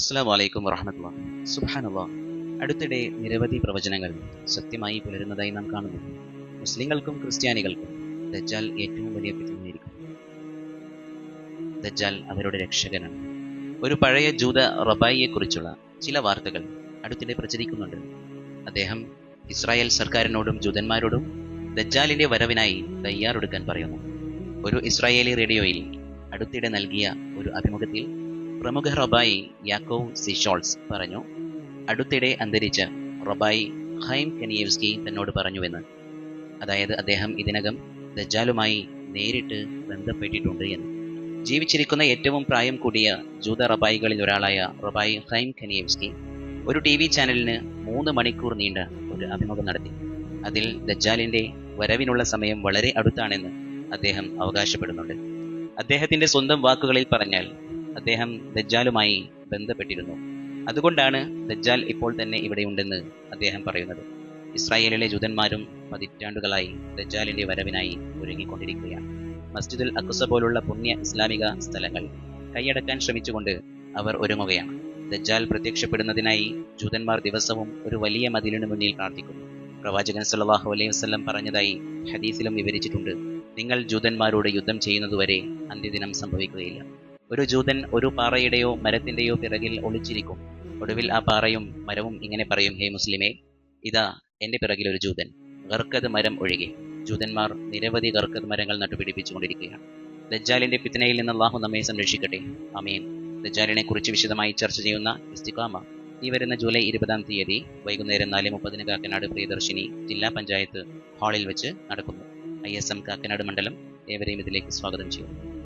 അസ്സലാമു അലൈക്കും വറഹ്മത്തുള്ളാഹി. സുബ്ഹാനല്ലാഹ്. അടുത്തിടെ നിരവധി പ്രവചനങ്ങൾ സത്യമായി പുലരുന്നതായി നാം കാണുന്നു. മുസ്ലിങ്ങൾക്കും ക്രിസ്ത്യാനികൾക്കും ദജ്ജാൽ ഏറ്റവും വലിയ ഫിത്നയായിരിക്കും. ദജ്ജാൽ അവരുടെ രക്ഷകനാണ്. ഒരു പഴയ ജൂത റബായിയെക്കുറിച്ചുള്ള ചില വാർത്തകൾ അടുത്തിടെ പ്രചരിക്കുന്നുണ്ട്. അദ്ദേഹം ഇസ്രായേൽ സർക്കാരിനോടും ജൂതന്മാരോടും ദജ്ജാലിന്റെ വരവിനായി തയ്യാറെടുക്കാൻ പറയുന്നു. ഒരു ഇസ്രായേലി റേഡിയോയിൽ അടുത്തിടെ നൽകിയ ഒരു അഭിമുഖത്തിൽ പ്രമുഖ റബായി യാക്കോവ് സിഷോൾസ് പറഞ്ഞു, അടുത്തിടെ അന്തരിച്ച റബായി ഹൈം കനിയേവ്സ്കി തന്നോട് പറഞ്ഞുവെന്ന്. അതായത് അദ്ദേഹം ഇതിനകം ദജ്ജാലുമായി നേരിട്ട് ബന്ധപ്പെട്ടിട്ടുണ്ട് എന്ന്. ജീവിച്ചിരിക്കുന്ന ഏറ്റവും പ്രായം കൂടിയ ജൂത റബായികളിൽ ഒരാളായ റബായി ഹൈം കനിയേവ്സ്കി ഒരു TV ചാനലിന് 3 മണിക്കൂർ നീണ്ട ഒരു അഭിമുഖം നടത്തി. അതിൽ ദജ്ജാലിന്റെ വരവിനുള്ള സമയം വളരെ അടുത്താണെന്ന് അദ്ദേഹം അവകാശപ്പെടുന്നുണ്ട്. അദ്ദേഹത്തിന്റെ സ്വന്തം വാക്കുകളിൽ പറഞ്ഞാൽ അദ്ദേഹം ദജ്ജാലുമായി ബന്ധപ്പെട്ടിരുന്നു. അതുകൊണ്ടാണ് ദജ്ജാൽ ഇപ്പോൾ തന്നെ ഇവിടെയുണ്ടെന്ന് അദ്ദേഹം പറയുന്നത്. ഇസ്രായേലിലെ ജൂതന്മാരും പതിറ്റാണ്ടുകളായി ദജ്ജാലിന്റെ വരവിനായി ഒരുങ്ങിക്കൊണ്ടിരിക്കുകയാണ്. മസ്ജിദുൽ അഖ്സ പോലുള്ള പുണ്യ ഇസ്ലാമിക സ്ഥലങ്ങൾ കൈയടക്കാൻ ശ്രമിച്ചുകൊണ്ട് അവർ ഒരുങ്ങുകയാണ്. ദജ്ജാൽ പ്രത്യക്ഷപ്പെടുന്നതിനായി ജൂതന്മാർ ദിവസവും ഒരു വലിയ മതിലിനു മുന്നിൽ പ്രാർത്ഥിക്കുന്നു. പ്രവാചകൻ സല്ലല്ലാഹു അലൈഹി വസല്ലം പറഞ്ഞതായി ഹദീസിലും വിവരിച്ചിട്ടുണ്ട്, നിങ്ങൾ ജൂതന്മാരോട് യുദ്ധം ചെയ്യുന്നതുവരെ അന്ത്യദിനം സംഭവിക്കുകയില്ല. ഒരു ജൂതൻ ഒരു പാറയുടെയോ മരത്തിന്റെയോ പിറകിൽ ഒളിച്ചിരിക്കും. ഒടുവിൽ ആ പാറയും മരവും ഇങ്ങനെ പറയും, ഹേ മുസ്ലിമേ, ഇതാ എന്റെ പിറകിൽ ഒരു ജൂതൻ, ഗർക്കത് മരം ഒഴികെ. ജൂതന്മാർ നിരവധി ഗർക്കത് മരങ്ങൾ നട്ടുപിടിപ്പിച്ചുകൊണ്ടിരിക്കുകയാണ്. ദജ്ജാലിന്റെ ഫിത്നയിൽ നിന്ന് അല്ലാഹു നമ്മെ സംരക്ഷിക്കട്ടെ. ആമീൻ. ദജ്ജാലിനെ കുറിച്ച് വിശദമായി ചർച്ച ചെയ്യുന്ന ഇസ്തിഖാമ ഈ വരുന്ന ജൂലൈ 20-ാം തീയതി വൈകുന്നേരം 4:30 കാക്കനാട് പ്രിയദർശിനി ജില്ലാ പഞ്ചായത്ത് ഹാളിൽ വെച്ച് നടക്കുന്നു. ISM കാക്കനാട് മണ്ഡലം ഏവരെയും ഇതിലേക്ക് സ്വാഗതം ചെയ്യുന്നു.